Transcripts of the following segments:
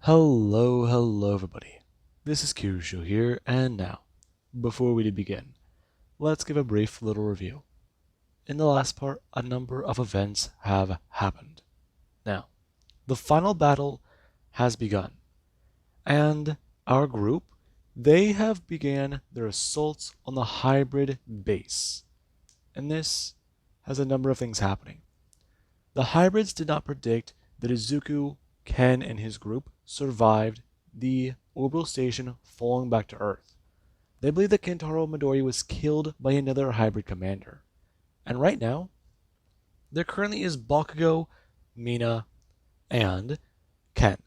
Hello everybody. This is Kirushu here, and now, before we begin, let's give a brief little review. In the last part, a number of events have happened. Now, the final battle has begun, and our group, they have began their assaults on the hybrid base. And this has a number of things happening. The hybrids did not predict that Izuku, Ken, and his group survived the orbital station falling back to Earth. They believe that Kentaro Midori was killed by another hybrid commander. And right now, there currently is Bakugo, Mina, and Ken.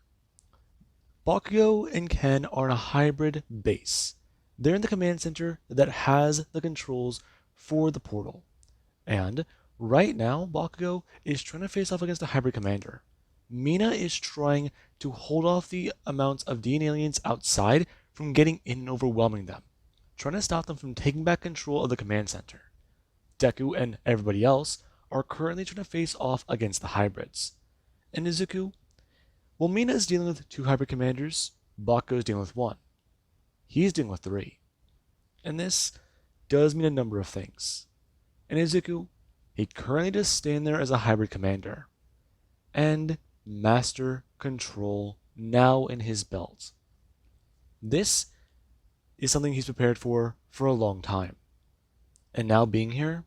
Bakugo and Ken are in a hybrid base. They're in the command center that has the controls for the portal. And right now, Bakugo is trying to face off against a hybrid commander. Mina is trying to hold off the amounts of DNA aliens outside from getting in and overwhelming them, trying to stop them from taking back control of the command center. Deku and everybody else are currently trying to face off against the hybrids. And Izuku, well, Mina is dealing with 2 hybrid commanders, Bakugo is dealing with 1. He's dealing with 3. And this does mean a number of things. And Izuku, he currently does stand there as a hybrid commander. And Master Control now in his belt. This is something he's prepared for a long time. And now being here,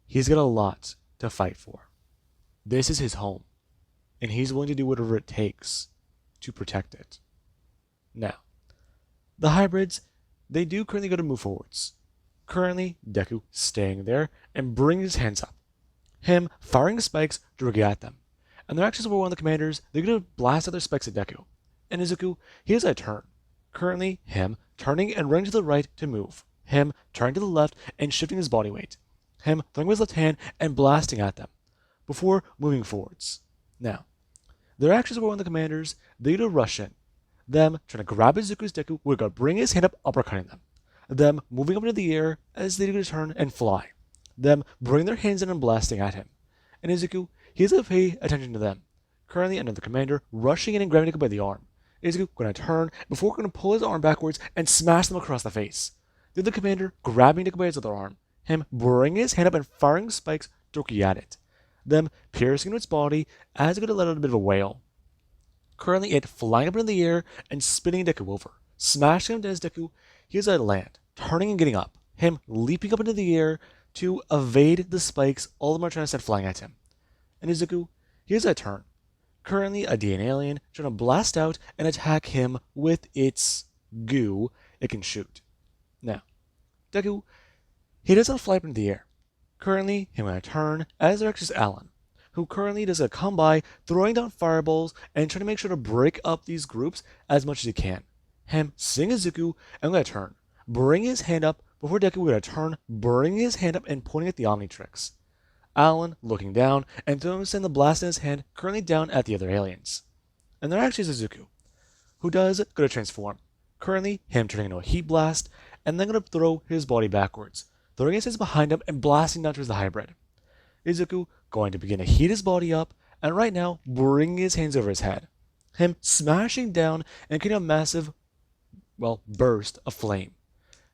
he's got a lot to fight for. This is his home, and he's willing to do whatever it takes to protect it. Now, the hybrids, they do currently go to move forwards. Currently, Deku staying there and bringing his hands up. Him firing spikes directly at them. And their actions were one of the commanders, they're going to blast out their spikes at Deku. And Izuku, he has a turn. Currently, him turning and running to the right to move. Him turning to the left and shifting his body weight. Him throwing with his left hand and blasting at them. Before moving forwards. Now, their actions were one of the commanders, they're going to rush in. Them trying to grab Izuku's Deku, we're going to bring his hand up, uppercutting them. Them moving up into the air as they do turn and fly. Them bringing their hands in and blasting at him. And Izuku, he's going to pay attention to them. Currently, another commander rushing in and grabbing Deku by the arm. Izuku going to turn before going to pull his arm backwards and smash them across the face. The other commander grabbing Deku by his other arm. Him bringing his hand up and firing spikes directly at it. Them piercing into its body as it going to let out a bit of a wail. Currently, it flying up into the air and spinning Deku over. Smashing him as Deku, he is at land, turning and getting up. Him leaping up into the air to evade the spikes all of them are trying to send flying at him. And Izuku, he has a turn. Currently, a DNA alien trying to blast out and attack him with its goo it can shoot. Now, Deku, he doesn't fly up into the air. Currently, him going to turn as there is Alan, who currently does a come by, throwing down fireballs and trying to make sure to break up these groups as much as he can. Him seeing Izuku and going to turn, bring his hand up before Deku going to turn, bring his hand up and pointing at the Omnitrix. Alan looking down and throwing the blast in his hand, currently down at the other aliens. And there actually is Izuku, who does go to transform. Currently, him turning into a heat blast, and then going to throw his body backwards, throwing his hands behind him and blasting down towards the hybrid. Izuku going to begin to heat his body up, and right now, bringing his hands over his head. Him smashing down and getting a massive, burst of flame.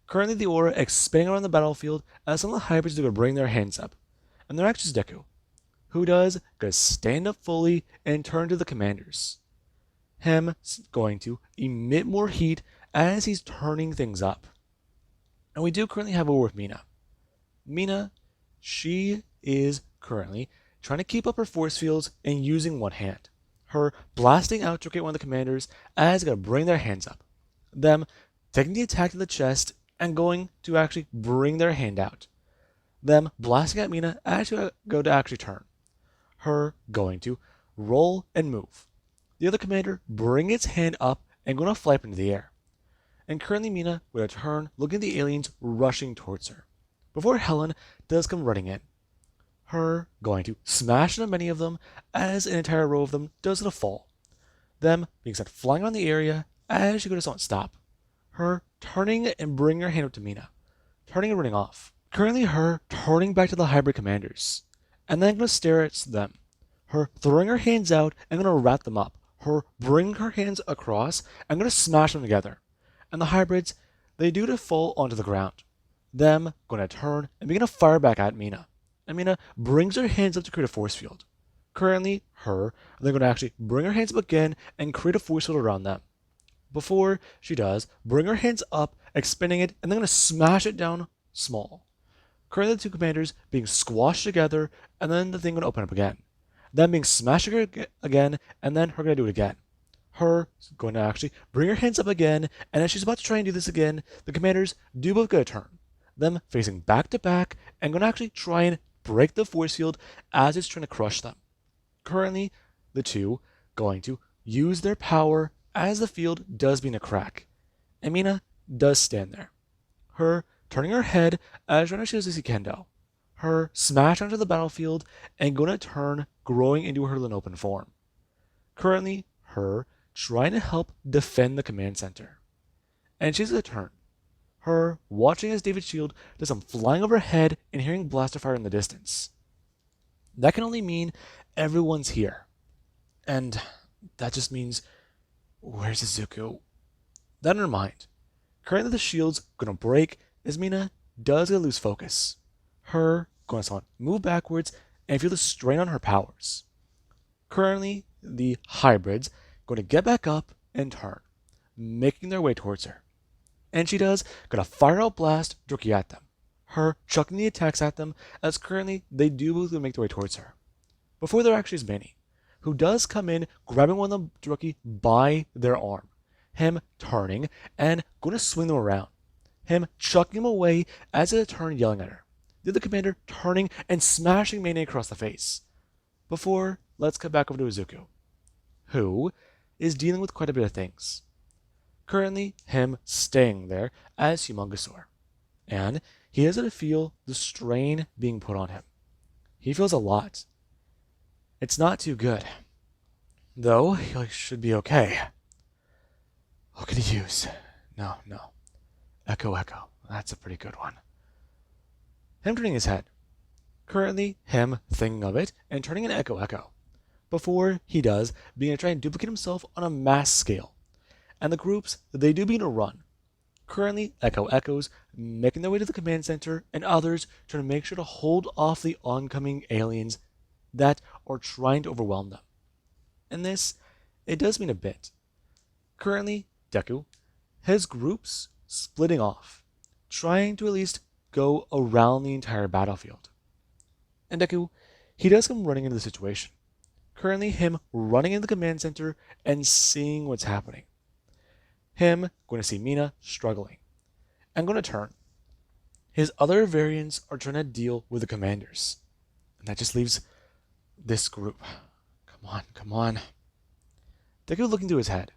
Currently, the aura expanding around the battlefield as some of the hybrids are going to bring their hands up. And their actions Deku, who does go to stand up fully and turn to the commanders. Him going to emit more heat as he's turning things up. And we do currently have a war with Mina. Mina, she is currently trying to keep up her force fields and using one hand. Her blasting out to get one of the commanders as they're going to bring their hands up. Them taking the attack to the chest and going to actually bring their hand out. Them blasting at Mina as she go to actually turn. Her going to roll and move. The other commander bring its hand up and going to fly up into the air. And currently Mina with a turn looking at the aliens rushing towards her. Before Helen does come running in. Her going to smash into many of them as an entire row of them does going to fall. Them being sent flying around the area as she goes to stop. Her turning and bringing her hand up to Mina. Turning and running off. Currently her turning back to the hybrid commanders. And then going to stare at them. Her throwing her hands out and going to wrap them up. her bringing her hands across and gonna smash them together. And the hybrids, they do to fall onto the ground. Them gonna turn and begin to fire back at Mina. And Mina brings her hands up to create a force field. Currently, they're gonna actually bring her hands up again and create a force field around them. Before she does, bring her hands up, expanding it, and they're gonna smash it down small. Currently, the two commanders being squashed together, and then the thing gonna open up again. Then being smashed again, and then her gonna do it again. Her going to actually bring her hands up again, and as she's about to try and do this again, the commanders do both get a turn. Them facing back to back, and gonna actually try and break the force field as it's trying to crush them. Currently, the two going to use their power as the field does begin to crack. And Mina does stand there. Her turning her head as Rana shows us Kendo. Her smash onto the battlefield and gonna turn, growing into her Lenopen form. Currently, her trying to help defend the command center. And she's a turn. Her watching as David's shield does some flying overhead and hearing blaster fire in the distance. That can only mean everyone's here. And that just means, where's Izuku? That in her mind. Currently the shield's gonna break as Mina does get lose focus. Her going to move backwards and feel the strain on her powers. Currently, the hybrids going to get back up and turn, making their way towards her. And she does, gonna fire out blast directly at them. Her chucking the attacks at them, as currently they do both make their way towards her. Before there actually is Manny, who does come in, grabbing one of them directly by their arm. Him turning and going to swing them around. Him chucking him away as it turn, yelling at her. The other commander turning and smashing Manny across the face. Before, let's cut back over to Izuku, who is dealing with quite a bit of things. Currently, him staying there as Humongosaur. And he doesn't feel the strain being put on him. He feels a lot. It's not too good. Though, he should be okay. What can he use? No. Echo. That's a pretty good one. Him turning his head. Currently, him thinking of it and turning an Echo. Before he does, being to try and duplicate himself on a mass scale. And the groups, they do begin to run. Currently, Echoes making their way to the command center, and others trying to make sure to hold off the oncoming aliens that are trying to overwhelm them. And this, it does mean a bit. Currently, Deku, his groups splitting off, trying to at least go around the entire battlefield. And Deku, he does come running into the situation. Currently, him running into the command center and seeing what's happening. Him going to see Mina struggling. And going to turn. His other variants are trying to deal with the commanders. And that just leaves this group. Come on. Deku looking to his head.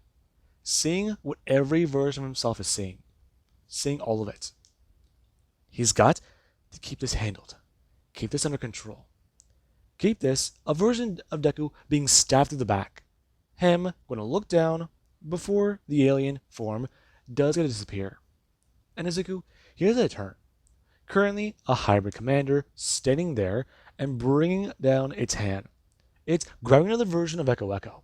Seeing what every version of himself is seeing. Seeing all of it. He's got to keep this handled. Keep this under control. Keep this, a version of Deku being stabbed through the back. Him going to look down before the alien form does get to disappear. And Izuku, here's a turn. Currently, a hybrid commander standing there and bringing down its hand. It's grabbing another version of Echo.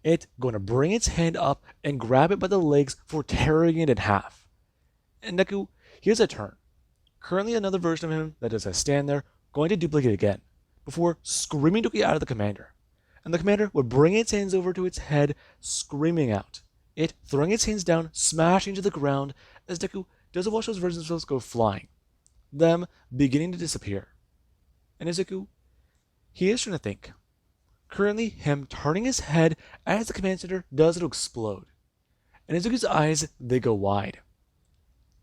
It's going to bring its hand up and grab it by the legs for tearing it in half. And Deku, here's a turn. Currently, another version of him that does stand there, going to duplicate again, before screaming to get out of the commander. And the commander would bring its hands over to its head, screaming out. It throwing its hands down, smashing to the ground, as Deku does watch those versions of themselves go flying. Them beginning to disappear. And Izuku, he is trying to think. Currently, him turning his head as the command center does to explode. And Izuku's eyes, they go wide.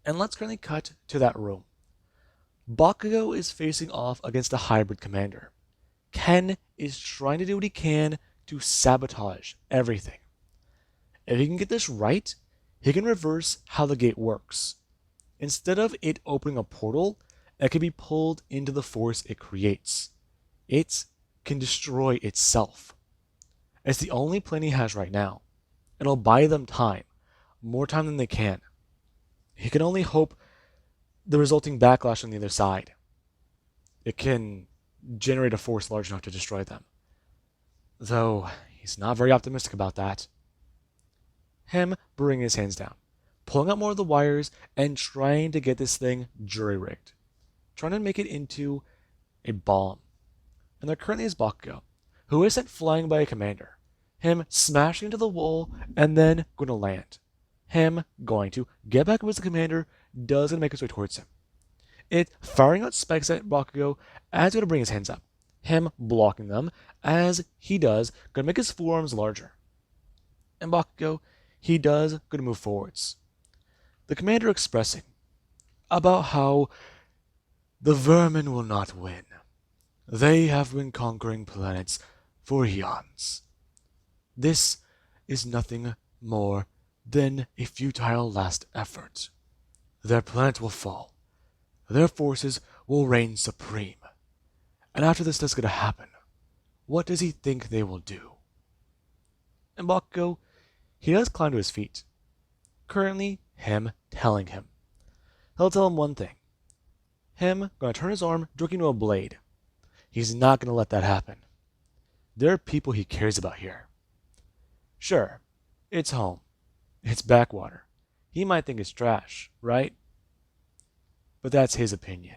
And let's currently cut to that room. Bakugo is facing off against a hybrid commander. Ken is trying to do what he can to sabotage everything. If he can get this right, he can reverse how the gate works. Instead of it opening a portal, it can be pulled into the force it creates. It can destroy itself. It's the only plan he has right now. It'll buy them time, more time than they can. He can only hope the resulting backlash on the other side. It can generate a force large enough to destroy them. Though, He's not very optimistic about that. Him bringing his hands down, pulling out more of the wires, and trying to get this thing jury-rigged. Trying to make it into a bomb. And there currently is Bakugo, who is sent flying by a commander. Him smashing into the wall and then going to land. Him going to get back up as the commander, does going to make his way towards him. It firing out spikes at Bakugo as he's going to bring his hands up. Him blocking them as he does, going to make his forearms larger. And Bakugo, he does going to move forwards. The commander expressing about how the vermin will not win. They have been conquering planets for eons. This is nothing more than a futile last effort. Their planet will fall. Their forces will reign supreme. And after this is going to happen, what does he think they will do? And Bakugo, he does climb to his feet. Currently, him telling him. He'll tell him one thing. Him going to turn his arm directly into a blade. He's not going to let that happen. There are people he cares about here. Sure, it's home. It's backwater. He might think it's trash, right? But that's his opinion.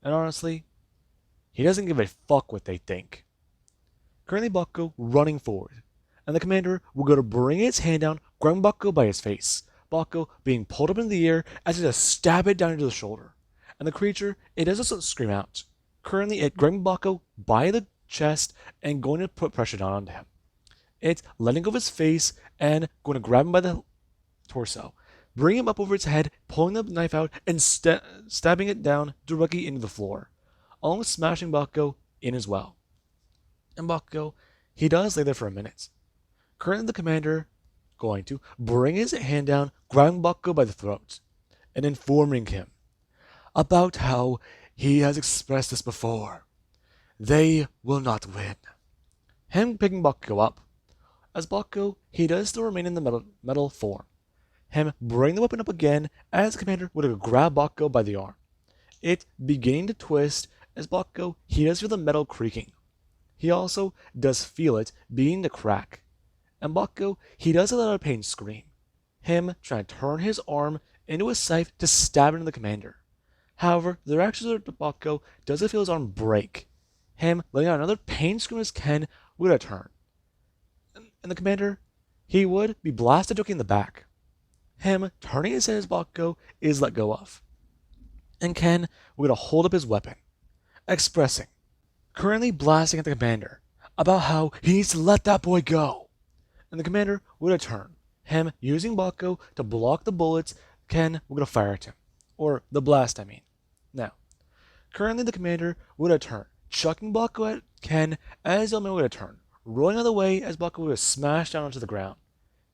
And honestly, he doesn't give a fuck what they think. Currently Bakugo running forward, and the commander will go to bring his hand down, grabbing Bakugo by his face. Bakugo being pulled up into the air as he just stab it down into the shoulder. And the creature, it does also scream out. Currently it grabbing Bakugo by the chest and going to put pressure down onto him. It's letting go of his face and going to grab him by the torso, bring him up over its head, pulling the knife out, and stabbing it down directly into the floor, along with smashing Bakugo in as well. And Bakugo, he does lay there for a minute. Currently the commander going to bring his hand down, grabbing Bakugo by the throat, and informing him about how he has expressed this before. They will not win. Him picking Bakugo up. As Bakugo, he does still remain in the metal form. Him bring the weapon up again as the commander would grab Bakugo by the arm. It beginning to twist as Bakugo, he does feel the metal creaking. He also does feel it beginning to crack. And Bakugo, he does let out a pain scream. Him trying to turn his arm into a scythe to stab into the commander. However, the reaction of Bakugo does feel his arm break. Him letting out another pain scream as Ken would turn. And the commander, he would be blasted directly in the back. Him turning his head as Bakugo is let go of. And Ken would hold up his weapon, expressing, currently blasting at the commander, about how he needs to let that boy go. And the commander would turn. Him using Bakugo to block the bullets Ken would fire at him. Or the blast, I mean. Now, currently the commander would turn, chucking Bakugo at Ken as the man would turn, rolling out of the way as Bakugo would smash down onto the ground.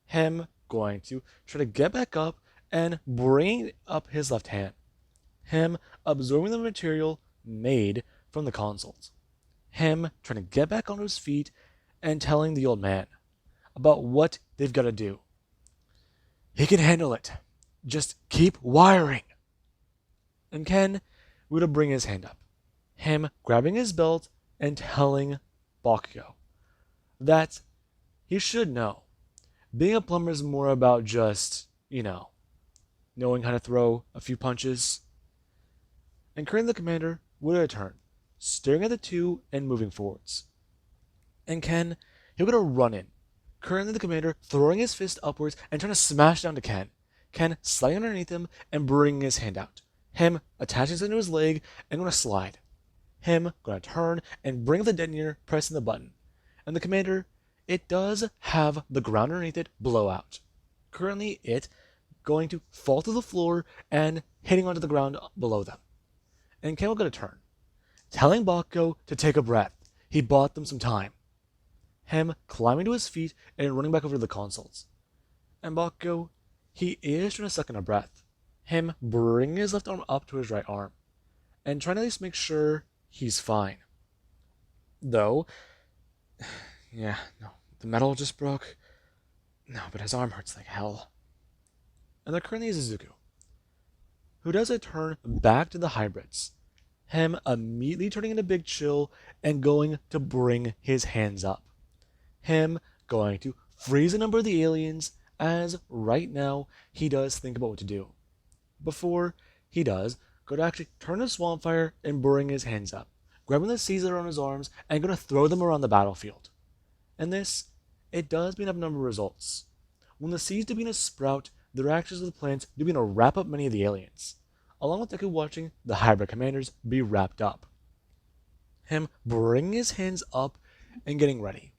Him going to try to get back up and bring up his left hand. Him absorbing the material made from the consoles. Him trying to get back onto his feet and telling the old man about what they've got to do. He can handle it. Just keep wiring. And Ken would bring his hand up. Him grabbing his belt and telling Bakugo that he should know. Being a plumber is more about just, knowing how to throw a few punches. And currently the commander would return, staring at the two and moving forwards. And Ken, he would run in. Currently the commander throwing his fist upwards and trying to smash down to Ken. Ken sliding underneath him and bringing his hand out. Him attaching his hand to his leg and going to slide. Him going to turn and bring the detonator, pressing the button. And the commander, it does have the ground underneath it blow out. Currently it going to fall to the floor and hitting onto the ground below them. And Ken will going to turn, telling Bakugo to take a breath. He bought them some time. Him climbing to his feet and running back over to the consoles. And Bakugo, he is trying to suck in a breath. Him bringing his left arm up to his right arm. And trying to at least make sure he's fine. Though, yeah, no, the metal just broke. No, but his arm hurts like hell. And there currently is Izuku, who does a turn back to the hybrids. Him immediately turning into Big Chill and going to bring his hands up. him going to freeze a number of the aliens, as right now he does think about what to do. Before he does, go to actually turn the swamp fire and bring his hands up, grabbing the seeds that are on his arms and going to throw them around the battlefield. And this, it does mean have a number of results. When the seeds do begin to sprout, the reactions of the plants do begin to wrap up many of the aliens, along with Deku watching the hybrid commanders be wrapped up. Him bringing his hands up and getting ready.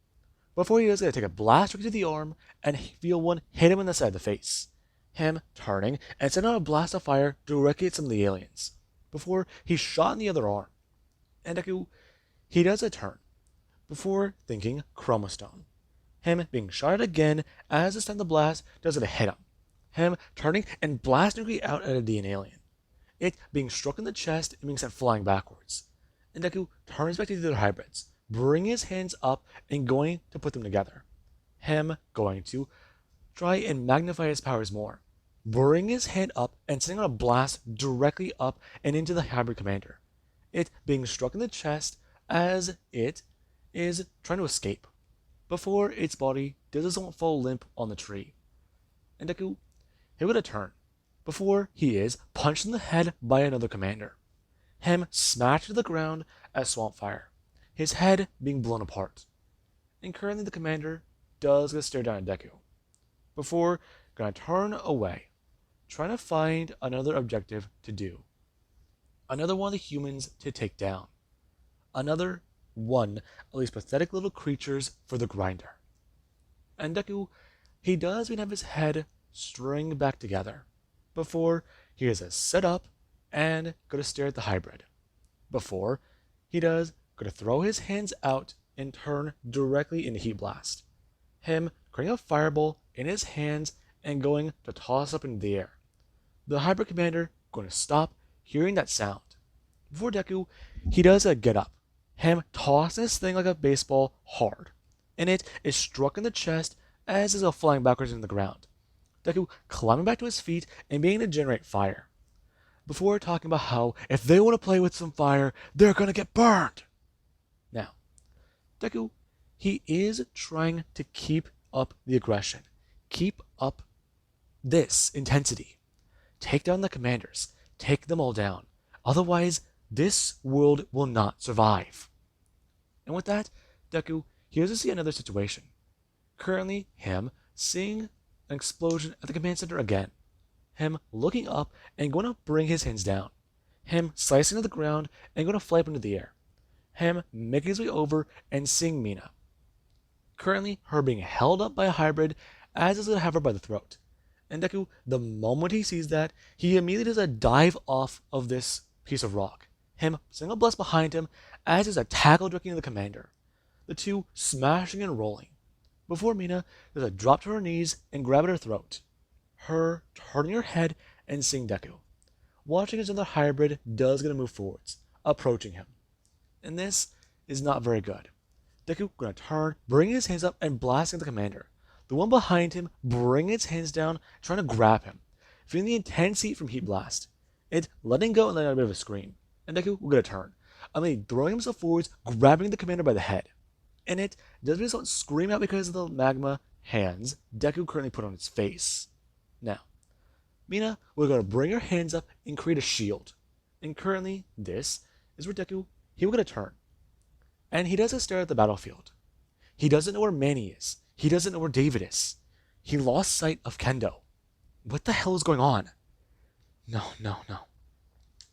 Before he does, gonna take a blast right to the arm and feel one hit him in the side of the face. Him turning and sending out a blast of fire directly at some of the aliens. Before he's shot in the other arm. And Deku, he does a turn. Before thinking Chroma Stone. Him being shot at again as this time the blast does it hit him. Him turning and blasting out at the alien. It being struck in the chest and being sent flying backwards. And Deku turns back to the other hybrids, bringing his hands up and going to put them together. Him going to try and magnify his powers more, bring his hand up and sending out a blast directly up and into the hybrid commander. It being struck in the chest as it is trying to escape, before its body doesn't fall limp on the tree. And Deku, he would turn, before he is punched in the head by another commander. Him smashed to the ground as swamp fire, his head being blown apart. And currently the commander does get stare down at Deku, before gonna turn away, trying to find another objective to do. Another one of the humans to take down. Another one of these pathetic little creatures for the grinder. And Deku, he does even have his head string back together, before he is a set up and go to stare at the hybrid. Before he does go to throw his hands out and turn directly into Heat Blast. Him creating a fireball in his hands and going to toss up into the air. The hybrid commander going to stop hearing that sound. Before Deku, he does a get up. Him tossing this thing like a baseball hard. And it is struck in the chest as is flying backwards into the ground. Deku climbing back to his feet and beginning to generate fire. Before talking about how if they want to play with some fire, they're going to get burned. Now, Deku, he is trying to keep up the aggression. Keep up this intensity. Take down the commanders. Take them all down. Otherwise, this world will not survive. And with that, Deku, he does see another situation. Currently, him seeing an explosion at the command center again. Him looking up and going to bring his hands down. Him slicing to the ground and going to fly up into the air. Him making his way over and seeing Mina. Currently, her being held up by a hybrid as is going to have her by the throat. And Deku, the moment he sees that, he immediately does a dive off of this piece of rock. Him sending a blast behind him as is a tackle directly to the commander. The two smashing and rolling. Before Mina does a drop to her knees and grab at her throat. Her turning her head and seeing Deku. Watching as another hybrid does going to move forwards, approaching him. And this is not very good. Deku going to turn, bringing his hands up and blasting the commander. The one behind him bringing its hands down, trying to grab him, feeling the intense heat from Heat Blast. It letting go and letting out a bit of a scream. And Deku will get a turn. Throwing himself forwards, grabbing the commander by the head. And it does result in scream out because of the magma hands Deku currently put on its face. Now, Mina will go to bring her hands up and create a shield. And currently, this is where Deku, he will get a turn. And he doesn't stare at the battlefield. He doesn't know where Manny is. He doesn't know where David is. He lost sight of Kendo. What the hell is going on? No.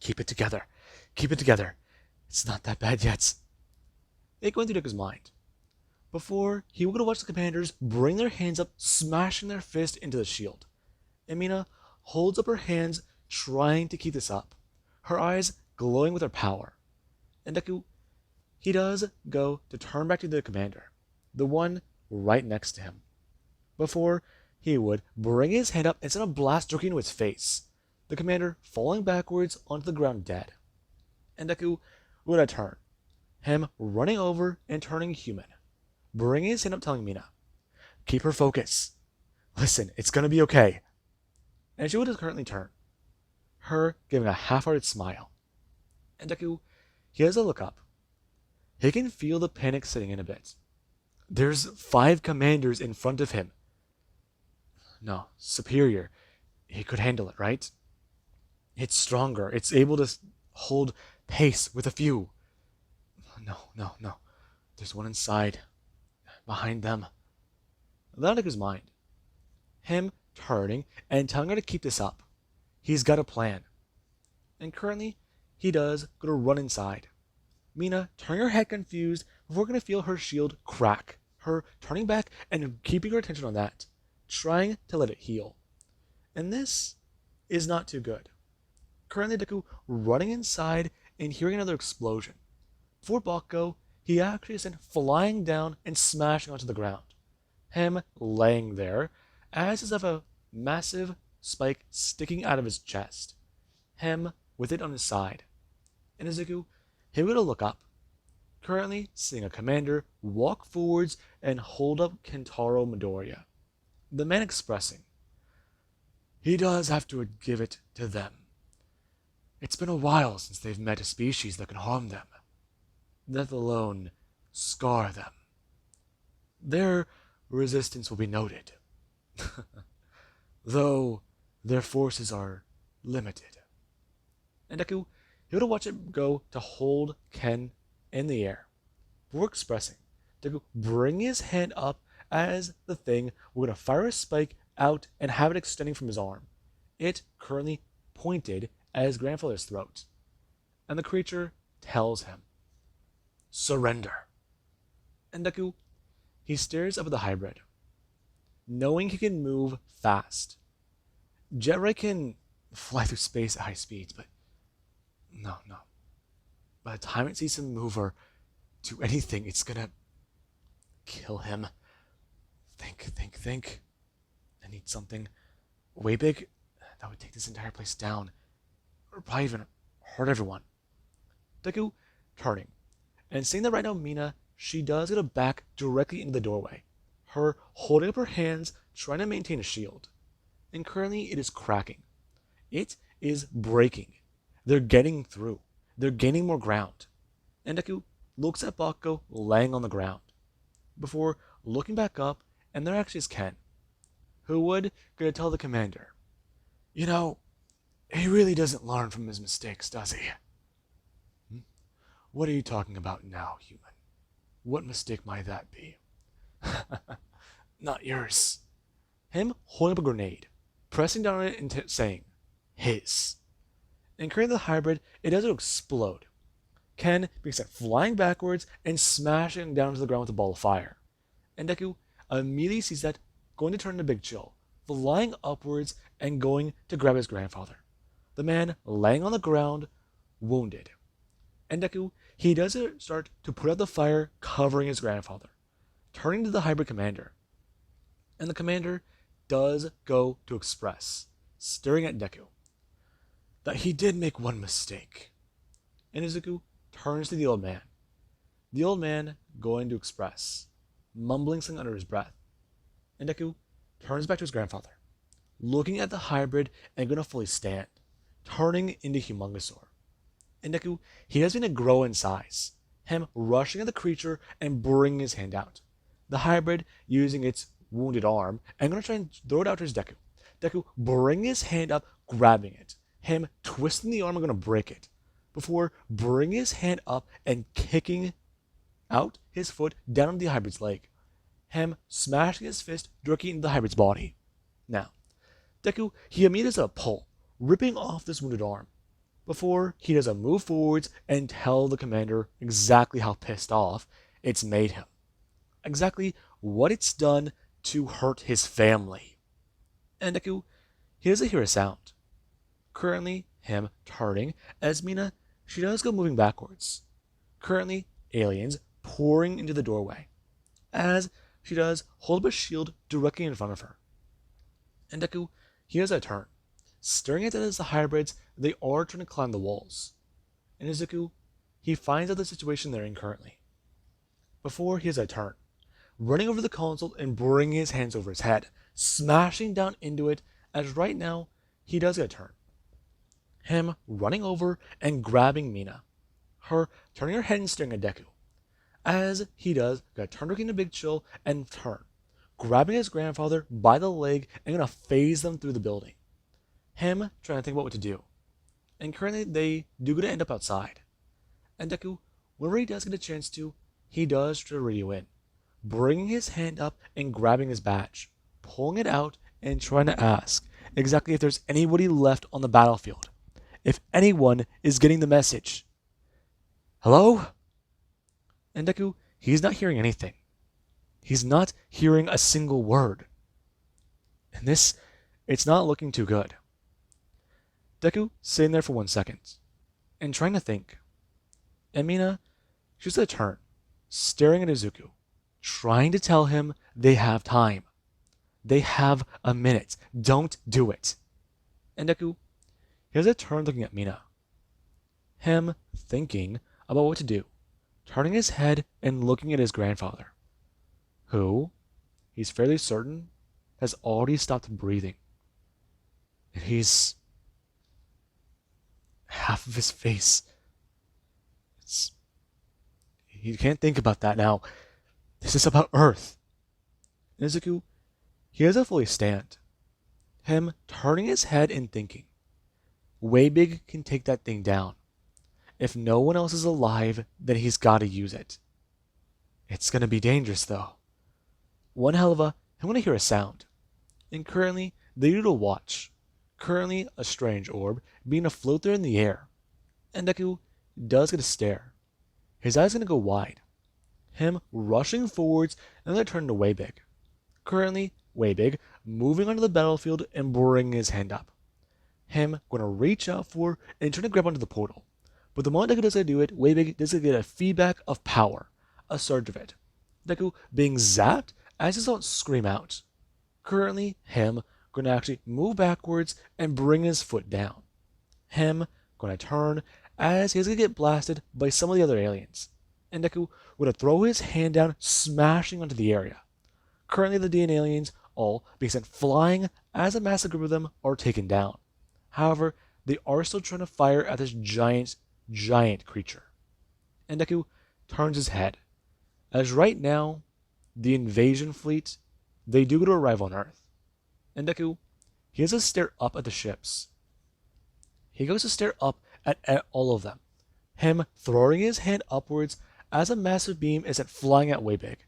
Keep it together. Keep it together. It's not that bad yet. It going through Deku's mind. Before, he will go to watch the commanders bring their hands up, smashing their fist into the shield. And Mina holds up her hands, trying to keep this up. Her eyes glowing with her power. And Deku, he does go to turn back to the commander, the one right next to him. Before, he would bring his hand up and send a blast directly into its face, the commander falling backwards onto the ground dead. And Deku would turn, him running over and turning human, bringing his hand up telling Mina, keep her focus. Listen, it's gonna be okay. And she would currently turn, her giving a half-hearted smile. And Deku, he has a look up. He can feel the panic setting in a bit. There's 5 commanders in front of him. No, superior. He could handle it, right? It's stronger. It's able to hold pace with a few. No, no, no. There's one inside, behind them. That took his mind. Him turning and telling her to keep this up. He's got a plan. And currently, he does go to run inside. Mina turning her head confused before going to feel her shield crack. Her turning back and keeping her attention on that, trying to let it heal. And this is not too good. Currently, Deku running inside and hearing another explosion. Before Bakugo, he actually is sent flying down and smashing onto the ground. Him laying there, as is of a massive spike sticking out of his chest. Him with it on his side. And Izuku, he would look up, currently seeing a commander walk forwards and hold up Kentaro Midoriya. The man expressing, he does have to give it to them. It's been a while since they've met a species that can harm them, let alone scar them. Their resistance will be noted, though their forces are limited. And Deku, he would watch it go to hold Ken in the air. Before expressing, Deku bring his hand up as the thing were going to fire a spike out and have it extending from his arm. It currently pointed at his grandfather's throat. And the creature tells him, surrender. And Deku, he stares up at the hybrid, knowing he can move fast. Jetray can fly through space at high speeds, but no. By the time it sees him move or do anything, it's gonna kill him. Think. I need something way big that would take this entire place down, or probably even hurt everyone. Deku turning and seeing that right now Mina, she does get a back directly into the doorway, her holding up her hands trying to maintain a shield. And currently it is cracking. It is breaking. They're getting through. They're gaining more ground. And Deku looks at Bakugo laying on the ground before looking back up, and there actually is Ken, who would go to tell the commander, you know, he really doesn't learn from his mistakes, does he? What are you talking about now, human? What mistake might that be? Not yours. Him holding up a grenade, pressing down on it and saying, his. And creating the hybrid, it does explode. Ken being sent flying backwards and smashing down to the ground with a ball of fire. And Deku immediately sees that, going to turn into Big Chill, flying upwards and going to grab his grandfather. The man laying on the ground, wounded. And Deku, he does start to put out the fire covering his grandfather, turning to the hybrid commander. And the commander does go to express, staring at Deku, that he did make one mistake. And Izuku turns to the old man. The old man going to express, mumbling something under his breath. And Deku turns back to his grandfather, looking at the hybrid and going to fully stand, turning into Humongousaur. And Deku, he has been to grow in size, him rushing at the creature and bringing his hand out. The hybrid using its wounded arm and going to try and throw it out towards Deku. Deku bringing his hand up, grabbing it, him twisting the arm and going to break it, before bringing his hand up and kicking out his foot down on the hybrid's leg, him smashing his fist directly into the hybrid's body. Now, Deku, he immediately does a pull, ripping off this wounded arm, before he does a move forwards and tell the commander exactly how pissed off it's made him. Exactly what it's done to hurt his family. And Deku, he doesn't hear a sound. Currently, him turning as Mina, she does go moving backwards. Currently, aliens pouring into the doorway, as she does hold up a shield directly in front of her. And Deku, he does a turn, staring at it as the hybrids, they are trying to climb the walls. And Izuku, he finds out the situation they're in currently. Before he has a turn, running over the console and bringing his hands over his head, smashing down into it, as right now, he does get a turn. Him running over and grabbing Mina, her turning her head and staring at Deku, As he does, gonna turn looking a big chill and turn, grabbing his grandfather by the leg and gonna phase them through the building. Him trying to think about what to do. And currently they do gonna end up outside. And Deku, whenever he does get a chance to, he does try to radio in, bringing his hand up and grabbing his badge, pulling it out and trying to ask exactly if there's anybody left on the battlefield, if anyone is getting the message. Hello? And Deku, he's not hearing anything. He's not hearing a single word. And this, it's not looking too good. Deku sitting there for 1 second and trying to think. And Mina, she's at a turn, staring at Izuku, trying to tell him they have time. They have a minute. Don't do it. And Deku, he has a turn looking at Mina. Him thinking about what to do, turning his head and looking at his grandfather, who, he's fairly certain, has already stopped breathing. And he's half of his face. You can't think about that now. This is about Earth. Izuku, he has a fully stand. Him turning his head and thinking. Way Big can take that thing down. If no one else is alive, then he's got to use it. It's going to be dangerous, though. One hell of a, I'm going to hear a sound. And currently, they do a watch. Currently, a strange orb being afloat there in the air. And Deku does get a stare. His eyes going to go wide. Him rushing forwards and then turning to Way Big. Currently, Way Big moving onto the battlefield and bringing his hand up. Him going to reach out for and trying to grab onto the portal. But the moment Deku does do it, Way Big does get a feedback of power, a surge of it. Deku being zapped as his thoughts scream out. Currently, him going to actually move backwards and bring his foot down. Him going to turn as he's going to get blasted by some of the other aliens. And Deku going to throw his hand down, smashing onto the area. Currently, the DN aliens all being sent flying as a massive group of them are taken down. However, they are still trying to fire at this giant creature. And Deku turns his head, as right now, the invasion fleet, they do go to arrive on Earth. And Deku, he has to stare up at the ships. He goes to stare up at all of them. Him throwing his hand upwards as a massive beam is sent flying at Way Big.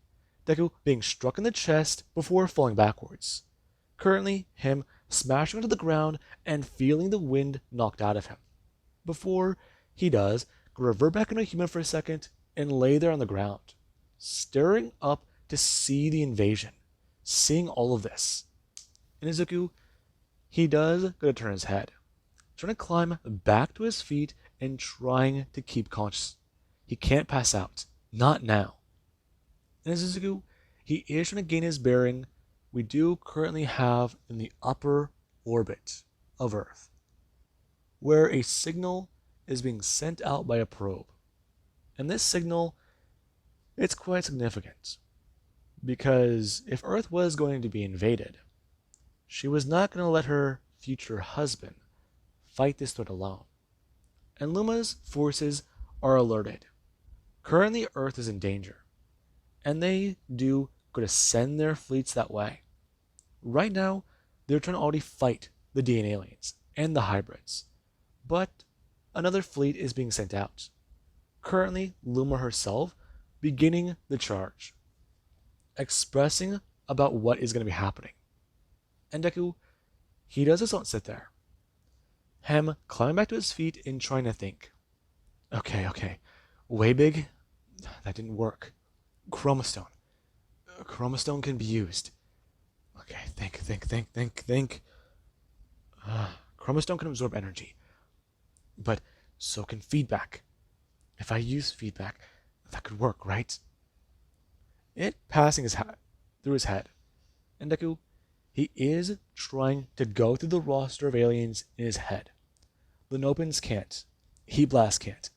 Deku being struck in the chest before falling backwards. Currently, him smashing onto the ground and feeling the wind knocked out of him. Before he does, revert back into a human for a second and lay there on the ground, staring up to see the invasion, seeing all of this. And Izuku, he does go to turn his head, trying to climb back to his feet and trying to keep conscious. He can't pass out. Not now. And as Izuku, he is trying to gain his bearing. We do currently have in the upper orbit of Earth, where a signal is being sent out by a probe. And this signal, it's quite significant. Because if Earth was going to be invaded, she was not going to let her future husband fight this threat alone. And Luma's forces are alerted. Currently, Earth is in danger. And they do go to send their fleets that way. Right now, they're trying to already fight the DNA aliens and the hybrids. But another fleet is being sent out. Currently, Luma herself beginning the charge, expressing about what is going to be happening. And Deku, he does just not sit there. Him climbing back to his feet and trying to think. Okay. Way Big? That didn't work. Chromastone. Chromastone can be used. Okay, think. Chromastone can absorb energy. But so can feedback. If I use feedback, that could work, right? It passing through his head. And Deku, he is trying to go through the roster of aliens in his head. Lenopins can't. Heat Blast can't.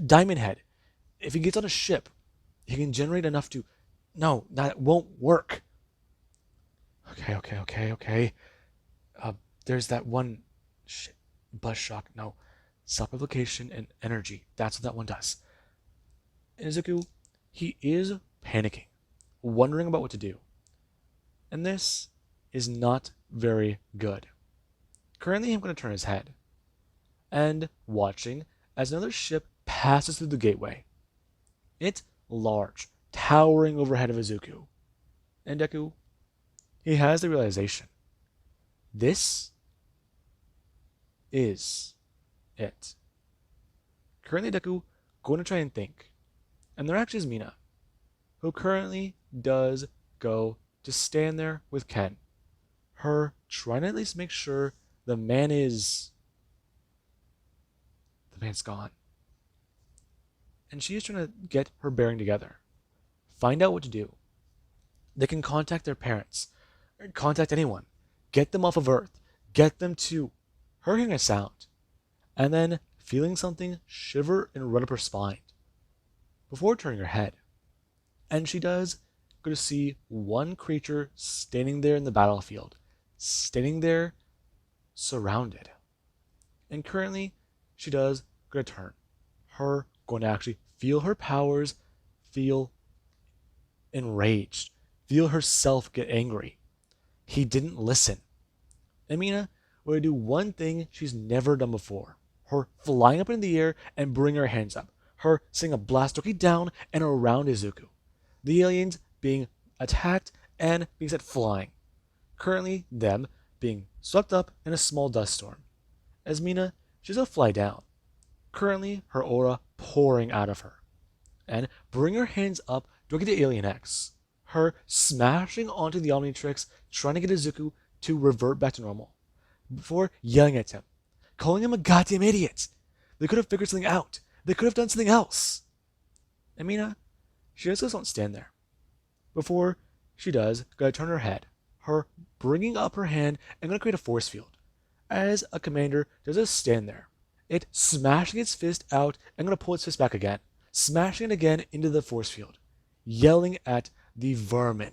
Diamond Head, if he gets on a ship, he can generate enough to... No, that won't work. Okay. There's that one... Shit. Buzz Shock. No. Self-replication and energy. That's what that one does. Izuku, He is panicking, wondering about what to do. And this is not very good. Currently, I'm going to turn his head and watching as another ship passes through the gateway. It's large, towering overhead of Izuku. And Deku, he has the realization. This is it. Currently, Deku going to try and think. And there actually is Mina, who currently does go to stand there with Ken. Her trying to at least make sure the man's gone. And she is trying to get her bearing together. Find out what to do. They can contact their parents. Or contact anyone. Get them off of Earth. Get them to her hearing a sound. And then feeling something shiver and run up her spine. Before turning her head. And she does go to see one creature standing there in the battlefield. Standing there surrounded. And currently, she does go to turn. Her going to actually feel her powers, feel enraged, feel herself get angry. He didn't listen. Amina would do one thing she's never done before. Her flying up in the air and bring her hands up. Her seeing a blast directly down and around Izuku. The aliens being attacked and being set flying. Currently, them being swept up in a small dust storm. As Mina, she's going to fly down. Currently, her aura pouring out of her. And bring her hands up directly to Alien X. Her smashing onto the Omnitrix, trying to get Izuku to revert back to normal. Before yelling at him. Calling him a goddamn idiot. They could have figured something out. They could have done something else. And Mina, she just doesn't stand there. Before she does, gotta turn her head. Her bringing up her hand and gonna create a force field. As a commander, does just stand there. It smashing its fist out and gonna pull its fist back again. Smashing it again into the force field. Yelling at the vermin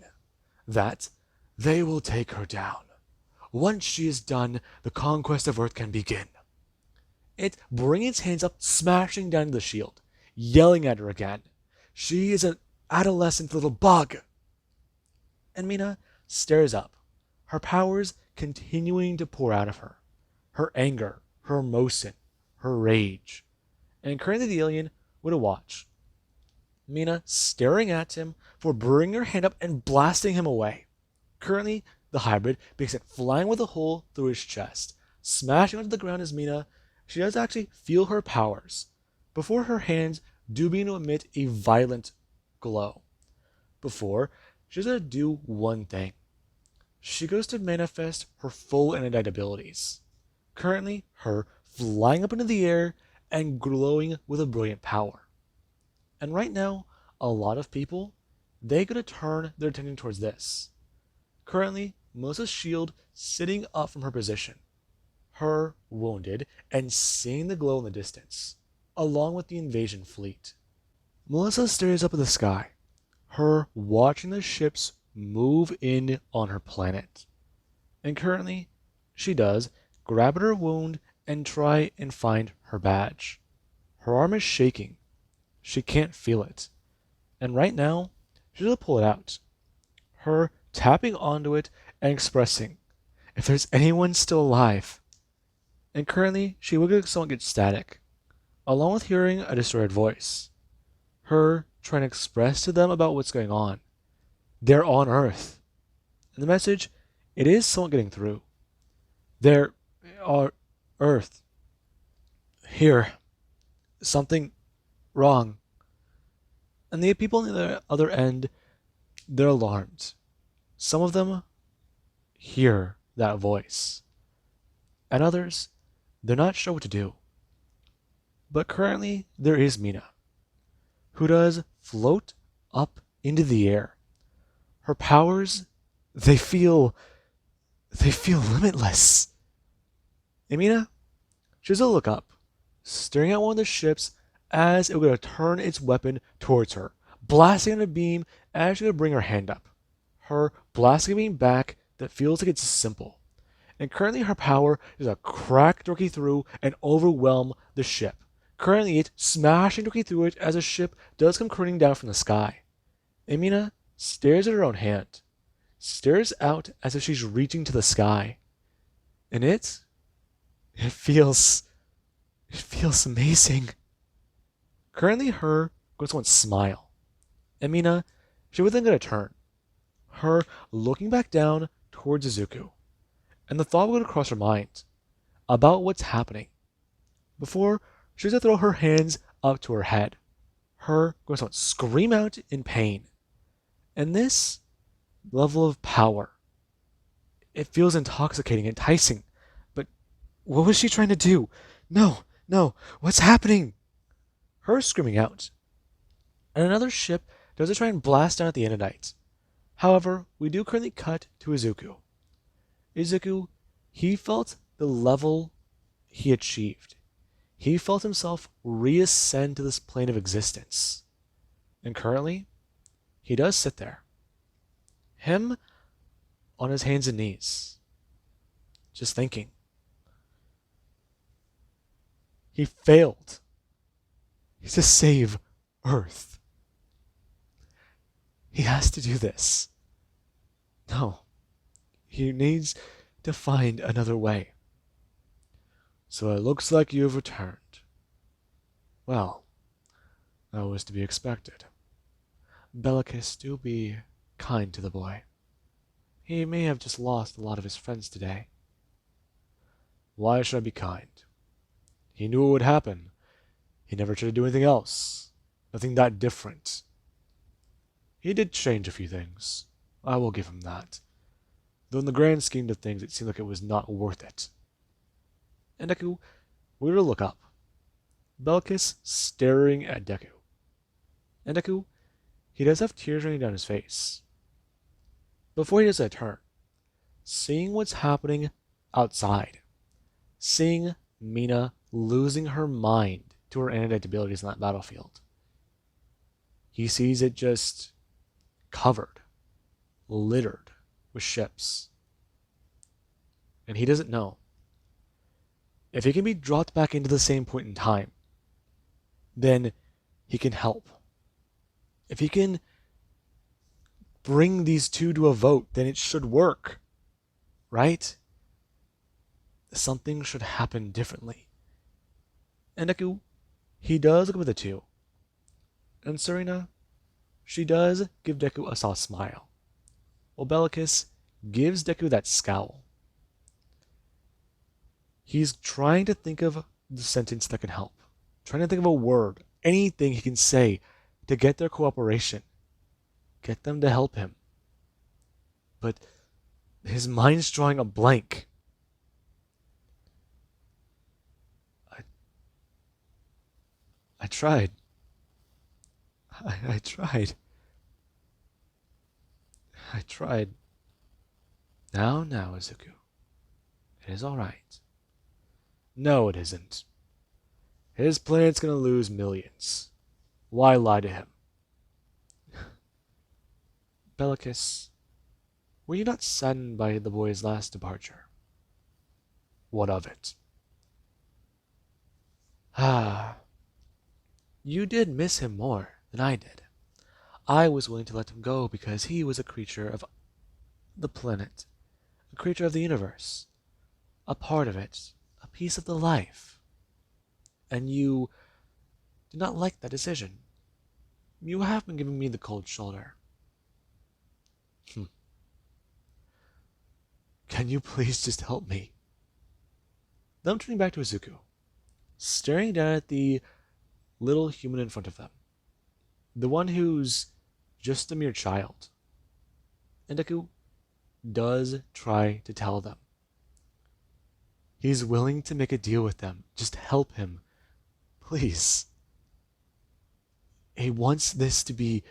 that they will take her down. Once she is done, the conquest of Earth can begin. It bringing its hands up, smashing down the shield. Yelling at her again. She is an adolescent little bug. And Mina stares up, her powers continuing to pour out of her. Her anger, her emotion, her rage. And currently the alien would watch. Mina staring at him for bringing her hand up and blasting him away. Currently, the hybrid being sent flying with a hole through his chest. Smashing onto the ground as Mina, she does actually feel her powers. Before her hands do begin to emit a violent glow. Before, she's going to do one thing. She goes to manifest her full and undyed abilities. Currently, her flying up into the air and glowing with a brilliant power. And right now, a lot of people, they're going to turn their attention towards this. Currently, Melissa's shield sitting up from her position. Her wounded and seeing the glow in the distance, along with the invasion fleet. Melissa stares up at the sky, her watching the ships move in on her planet. And currently, she does grab at her wound and try and find her badge. Her arm is shaking. She can't feel it. And right now, she's going to pull it out. Her tapping onto it and expressing, if there's anyone still alive. And currently, she will get somewhat get static, along with hearing a distorted voice. Her trying to express to them about what's going on. They're on Earth. And the message, it is somewhat getting through. They're on Earth. Here. Something wrong. And the people on the other end, they're alarmed. Some of them hear that voice. And others, they're not sure what to do. But currently, there is Mina, who does float up into the air. Her powers, they feel limitless. And Mina, she's going to look up, staring at one of the ships as it was going to turn its weapon towards her, blasting in a beam as she's going to bring her hand up. Her blasting a beam back that feels like it's simple. And currently her power is a crack directly through and overwhelm the ship, currently it's smashing directly through it as a ship does come crooning down from the sky. Emina stares at her own hand, stares out as if she's reaching to the sky. And it feels amazing. Currently her goes to smile. Emina, she wasn't gonna turn. Her looking back down towards Izuku. And the thought would cross her mind about what's happening. Before she was to throw her hands up to her head. Her going to scream out in pain. And this level of power, it feels intoxicating, enticing. But what was she trying to do? No, no, what's happening? Her screaming out. And another ship does try and blast down at the Enedites. However, we do currently cut to Izuku. Izuku, he felt the level he achieved. He felt himself reascend to this plane of existence. And currently, he does sit there. Him on his hands and knees. Just thinking. He failed to save Earth. He has to do this. No. He needs to find another way. So it looks like you've returned. Well, that was to be expected. Bellicus, do be kind to the boy. He may have just lost a lot of his friends today. Why should I be kind? He knew what would happen. He never tried to do anything else. Nothing that different. He did change a few things. I will give him that. Though in the grand scheme of things, it seemed like it was not worth it. And Deku, we were to look up. Bellicus staring at Deku. And Deku, he does have tears running down his face. Before he does that turn, seeing what's happening outside, seeing Mina losing her mind to her anti abilities on that battlefield, he sees it just covered, littered with ships. And he doesn't know if he can be dropped back into the same point in time, then he can help. If he can bring these two to a vote, then it should work. Right? Something should happen differently. And Deku, he does look at the two. And Serena, she does give Deku a soft smile. While Bellicus gives Deku that scowl. He's trying to think of the sentence that can help. Trying to think of a word, anything he can say to get their cooperation. Get them to help him. But his mind's drawing a blank. I tried. I tried. I tried. Now, Izuku. It is all right. No, it isn't. His planet's gonna lose millions. Why lie to him? Bellicus, were you not saddened by the boy's last departure? What of it? Ah, you did miss him more than I did. I was willing to let him go because he was a creature of the planet, a creature of the universe, a part of it, a piece of the life. And you did not like that decision. You have been giving me the cold shoulder. Can you please just help me? Then I'm turning back to Izuku, staring down at the little human in front of them. The one who's just a mere child. And Deku does try to tell them. He's willing to make a deal with them. Just help him. Please. He wants this to be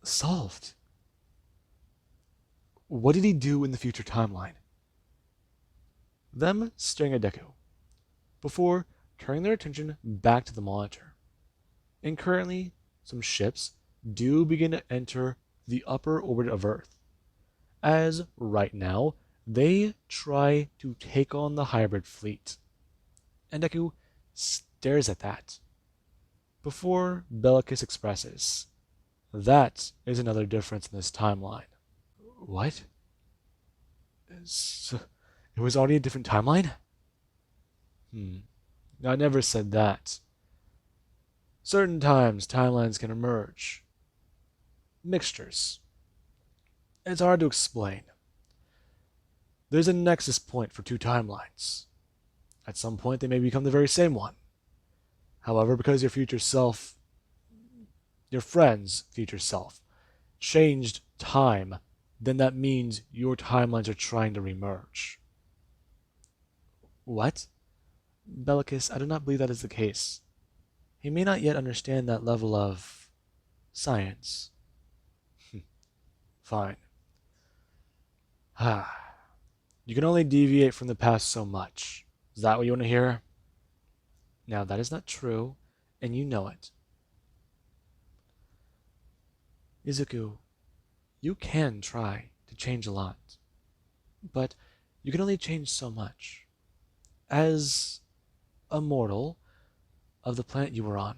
solved. What did he do in the future timeline? Them staring at Deku, before turning their attention back to the monitor. And currently, some ships do begin to enter the upper orbit of Earth, as right now, they try to take on the hybrid fleet. And Deku stares at that. Before Bellicus expresses, that is another difference in this timeline. What? So, it was already a different timeline? I never said that. Certain times, timelines can emerge. Mixtures. It's hard to explain. There's a nexus point for two timelines. At some point, they may become the very same one. However, because your future self, your friend's future self, changed time, then that means your timelines are trying to remerge. What? Bellicus, I do not believe that is the case. He may not yet understand that level of science. Fine. You can only deviate from the past so much. Is that what you want to hear? Now, that is not true, and you know it. Izuku, you can try to change a lot, but you can only change so much. As a mortal of the planet you were on,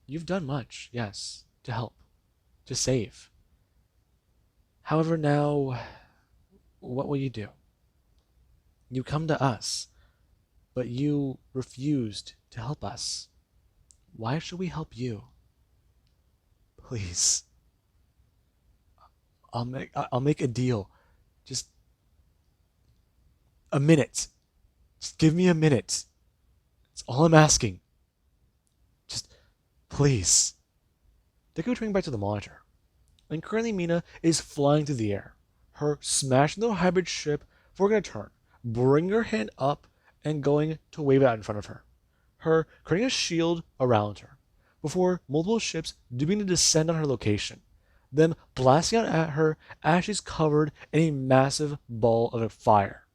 you've done much, yes, to help, to save. However, now, what will you do? You come to us, but you refused to help us. Why should we help you? Please. I'll make a deal. Just a minute. Just give me a minute. That's all I'm asking. Just please. Deku turning back to the monitor. And currently Mina is flying through the air. Her smashing the hybrid ship, forking a turn, bringing her hand up and going to wave it out in front of her. Her creating a shield around her, before multiple ships do begin to descend on her location, them blasting out at her as she's covered in a massive ball of fire.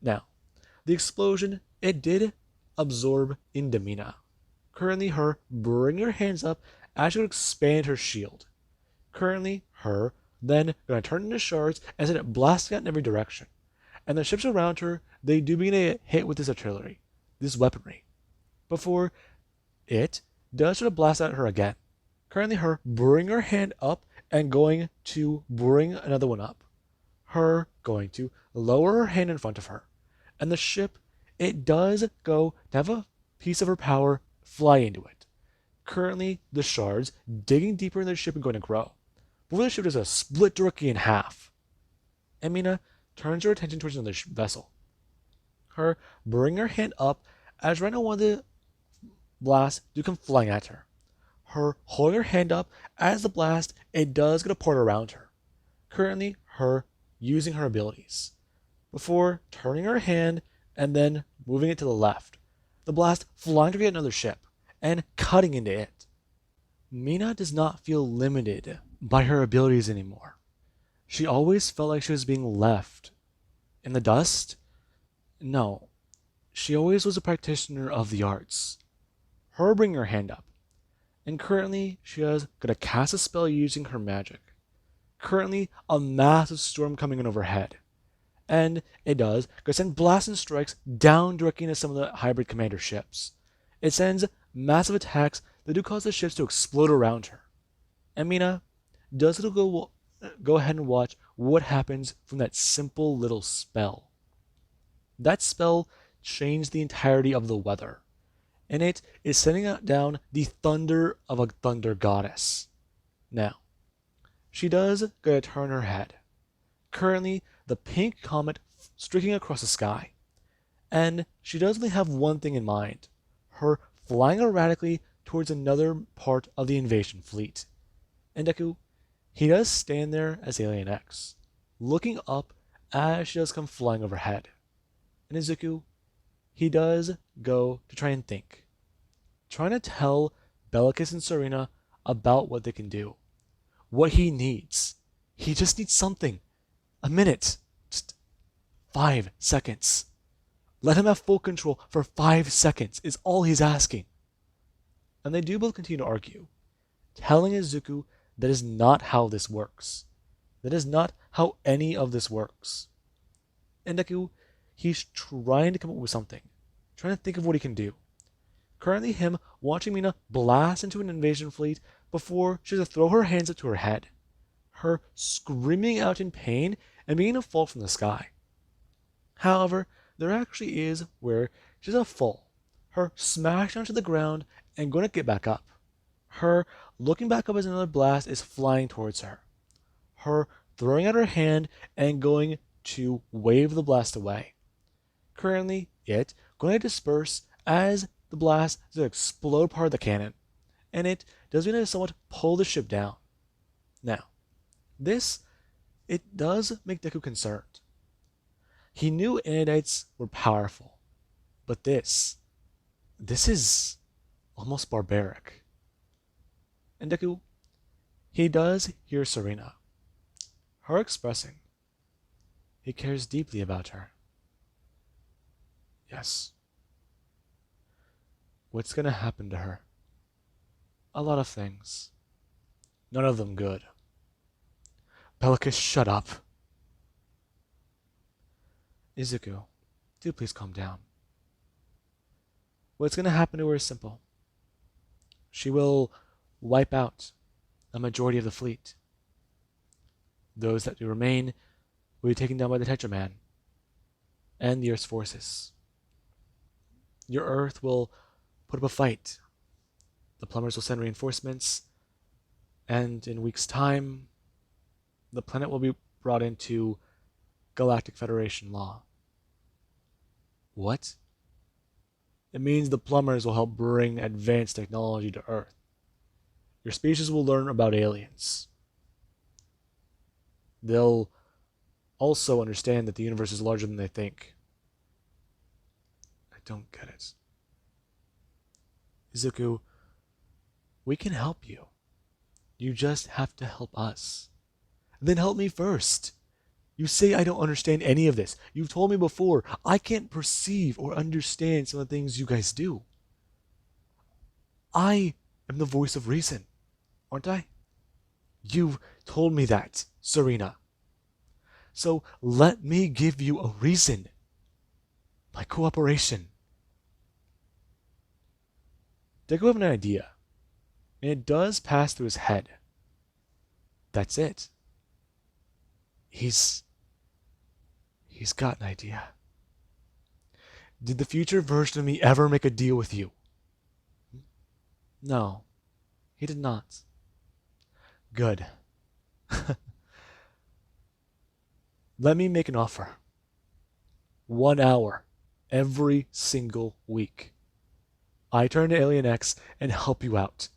Now, the explosion, it did absorb into Mina. Currently her bringing her hands up as she would expand her shield. Currently her then going to turn into shards and send it blasting out in every direction. And the ships around her, they do begin to hit with this artillery, this weaponry, before it does sort of blast at her again. Currently her bringing her hand up and going to bring another one up. Her going to lower her hand in front of her. And the ship, it does go to have a piece of her power fly into it. Currently, the shards digging deeper in the ship and going to grow. Before the ship does a split directly in half. And Mina turns her attention towards another vessel. Her bringing her hand up as right now one of the blasts do come flying at her. Her holding her hand up as the blast, it does get a part around her. Currently, her using her abilities. Before turning her hand and then moving it to the left. The blast flying to get another ship and cutting into it. Mina does not feel limited by her abilities anymore. She always felt like she was being left in the dust. No, she always was a practitioner of the arts. Her bringing her hand up. And currently, she is going to cast a spell using her magic. Currently, a massive storm coming in overhead. And it does going to send blasting strikes down directly into some of the hybrid commander ships. It sends massive attacks that do cause the ships to explode around her. And Mina does go ahead and watch what happens from that simple little spell. That spell changed the entirety of the weather. And it is sending down the thunder of a thunder goddess. Now, she does go to turn her head. Currently, the pink comet streaking across the sky. And she does only have one thing in mind. Her flying erratically towards another part of the invasion fleet. And Deku, he does stand there as Alien X, looking up as she does come flying overhead. And Izuku, he does go to try and think. Trying to tell Bellicus and Serena about what they can do. What he needs. He just needs something. A minute. Just 5 seconds. Let him have full control for 5 seconds is all he's asking. And they do both continue to argue, telling Izuku that is not how this works. That is not how any of this works. And Deku, he's trying to come up with something. Trying to think of what he can do. Currently him watching Mina blast into an invasion fleet before she has to throw her hands up to her head. Her screaming out in pain and beginning to fall from the sky. However, there actually is where she does a fall. Her smash onto the ground and going to get back up. Her looking back up as another blast is flying towards her. Her throwing out her hand and going to wave the blast away. Currently, it going to disperse as the blast does explode part of the cannon, and it does going to somewhat pull the ship down. Now, this, it does make Deku concerned. He knew Anidites were powerful, but this is almost barbaric. And Deku, he does hear Serena. Her expressing. He cares deeply about her. Yes. What's gonna happen to her? A lot of things. None of them good. Bellicus, shut up. Izuku, do please calm down. What's gonna happen to her is simple. She will wipe out a majority of the fleet. Those that do remain will be taken down by the Tetraman and the Earth's forces. Your Earth will put up a fight. The plumbers will send reinforcements, and in a week's time, the planet will be brought into Galactic Federation law. What? It means the plumbers will help bring advanced technology to Earth. Your species will learn about aliens. They'll also understand that the universe is larger than they think. I don't get it. Izuku, we can help you. You just have to help us. Then help me first. You say I don't understand any of this. You've told me before, I can't perceive or understand some of the things you guys do. I am the voice of reason, aren't I? You've told me that, Serena. So let me give you a reason. My cooperation. Deku have an idea, and it does pass through his head. That's it. He's got an idea. Did the future version of me ever make a deal with you? No, he did not. Good. Let me make an offer. 1 hour every single week. I turn to Alien X and help you out.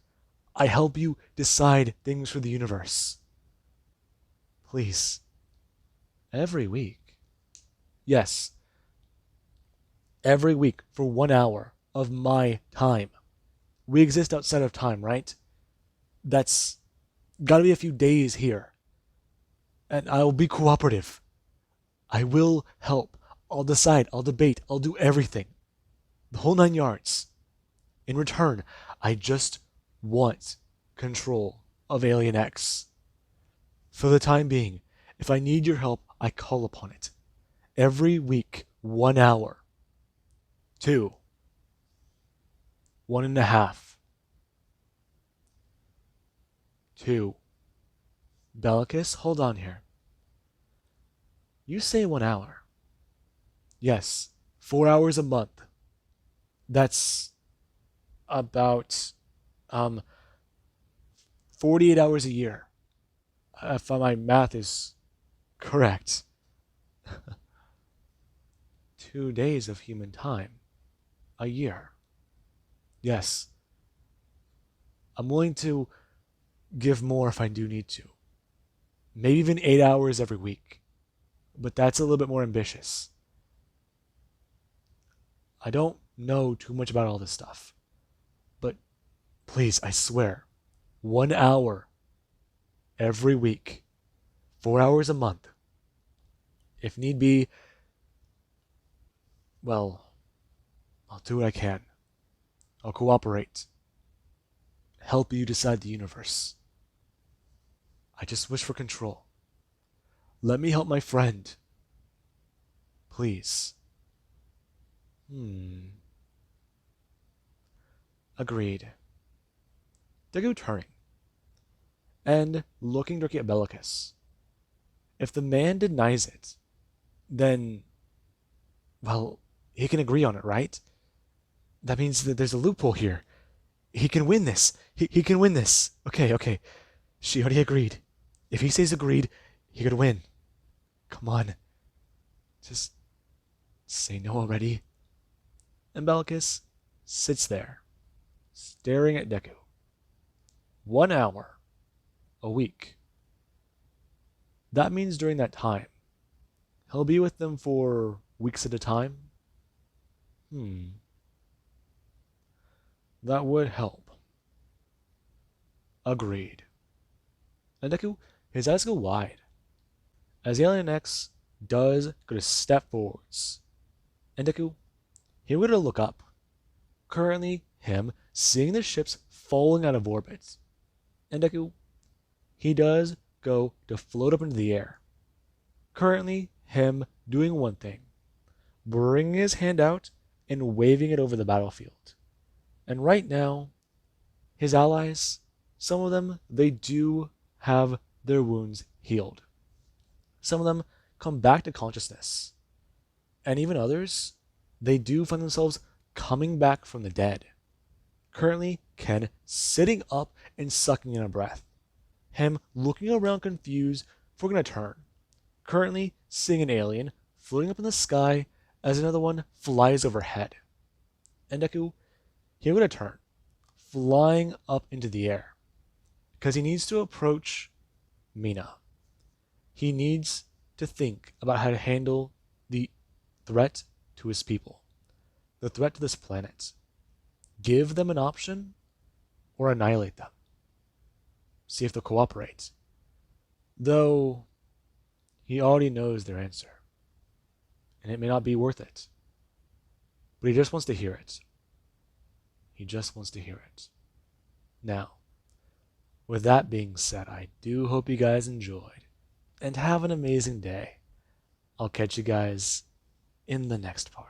I help you decide things for the universe. Please. Every week. Yes. Every week for 1 hour of my time. We exist outside of time, right? That's gotta be a few days here. And I'll be cooperative. I will help. I'll decide. I'll debate. I'll do everything. The whole 9 yards. In return, I just want control of Alien X. For the time being, if I need your help, I call upon it. Every week, 1 hour. 2. 1.5. 2. Bellicus, hold on here. You say 1 hour. Yes, 4 hours a month. That's about 48 hours a year. If my math is correct. 2 days of human time. A year. Yes. I'm willing to give more if I do need to. Maybe even 8 hours every week. But that's a little bit more ambitious. I don't know too much about all this stuff. But please, I swear, 1 hour every week, 4 hours a month. If need be, well, I'll do what I can. I'll cooperate. Help you decide the universe. I just wish for control. Let me help my friend. Please. Agreed. Deku turning and looking directly at Bellicus. If the man denies it, then, well, he can agree on it, right? That means that there's a loophole here. He can win this. He can win this. Okay, okay. She already agreed. If he says agreed, he could win. Come on. Just say no already. And Bellicus sits there, staring at Deku. 1 hour. A week. That means during that time, he'll be with them for weeks at a time? That would help. Agreed. And Deku, his eyes go wide as the Alien X does go to step forwards. And Deku, he would look up. Currently, him seeing the ships falling out of orbit. And Deku, he does go to float up into the air. Currently, him doing one thing, bringing his hand out and waving it over the battlefield. And right now, his allies, some of them, they do have their wounds healed. Some of them come back to consciousness. And even others, they do find themselves coming back from the dead. Currently, Ken sitting up and sucking in a breath. Him looking around confused, forgetting to turn. Currently, seeing an alien floating up in the sky as another one flies overhead. And Deku, he would turn, flying up into the air, because he needs to approach Mina. He needs to think about how to handle the threat to his people, the threat to this planet. Give them an option or annihilate them. See if they'll cooperate. Though he already knows their answer, and it may not be worth it. But he just wants to hear it. He just wants to hear it. Now, with that being said, I do hope you guys enjoyed, and have an amazing day. I'll catch you guys in the next part.